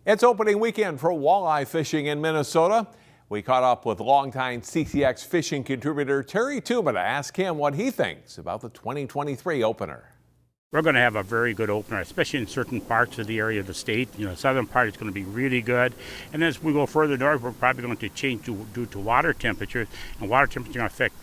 It's opening weekend for walleye fishing in Minnesota. We caught up with longtime CCX fishing contributor Terry Tuma to ask him what he thinks about the 2023 opener. We're going to have a very good opener, especially in certain parts of the area of the state. You know, the southern part is going to be really good. And as we go further north, we're probably going to change due to water temperatures. And water temperatures are going to affect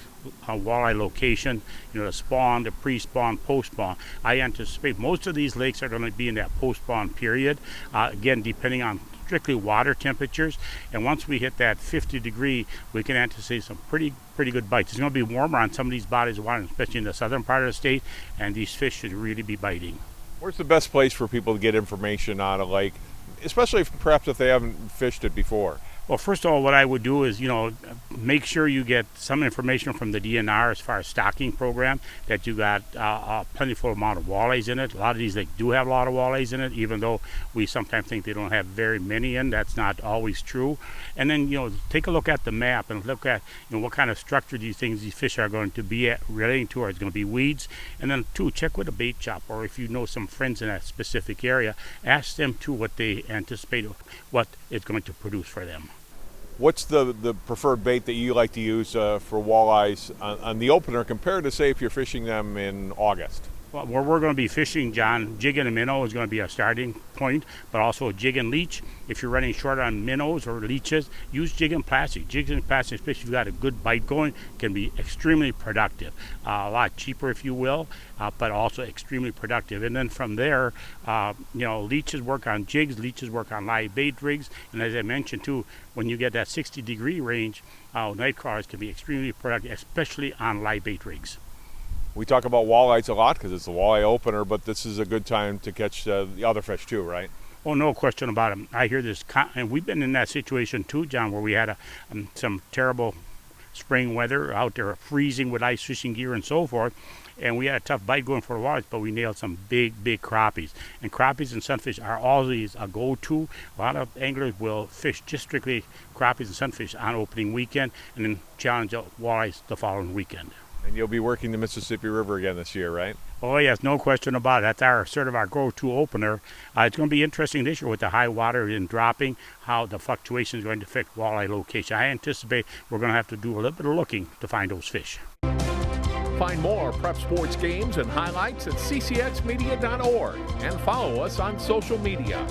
walleye location, the spawn, the pre-spawn, post-spawn. I anticipate most of these lakes are going to be in that post-spawn period, again, depending on strictly water temperatures. And once we hit that 50-degree, we can anticipate some pretty good bites. It's going to be warmer on some of these bodies of water, especially in the southern part of the state, and these fish should really be biting. Where's the best place for people to get information on a lake, especially perhaps if they haven't fished it before? Well, first of all, what I would do is, make sure you get some information from the DNR as far as stocking program, that you got a plentiful amount of walleyes in it. A lot of these do have a lot of walleyes in it, even though we sometimes think they don't have very many in. That's not always true. And then, take a look at the map and look at, what kind of structure these fish are going to be relating to. Are it going to be weeds? And then, two, check with a bait shop, or if you know some friends in that specific area, ask them, too, what they anticipate, what it's going to produce for them. What's the preferred bait that you like to use for walleyes on the opener compared to, say, if you're fishing them in August? Well, where we're going to be fishing, John, jig and a minnow is going to be a starting point, but also a jig and leech. If you're running short on minnows or leeches, use jig and plastic. Jigs and plastic, especially if you've got a good bite going, can be extremely productive. A lot cheaper, if you will, but also extremely productive. And then from there, leeches work on jigs, leeches work on live bait rigs. And as I mentioned, too, when you get that 60-degree range, night crawlers can be extremely productive, especially on live bait rigs. We talk about walleyes a lot because it's the walleye opener, but this is a good time to catch the other fish too, right? Oh, no question about it. I hear this, and we've been in that situation too, John, where we had some terrible spring weather out there, freezing with ice fishing gear and so forth, and we had a tough bite going for the walleyes, but we nailed some big crappies. And crappies and sunfish are always a go-to. A lot of anglers will fish just strictly crappies and sunfish on opening weekend, and then challenge out walleyes the following weekend. And you'll be working the Mississippi River again this year, right? Oh, yes, no question about it. That's our go-to opener. It's going to be interesting this year with the high water and dropping, how the fluctuation is going to affect walleye location. I anticipate we're going to have to do a little bit of looking to find those fish. Find more prep sports games and highlights at ccxmedia.org and follow us on social media.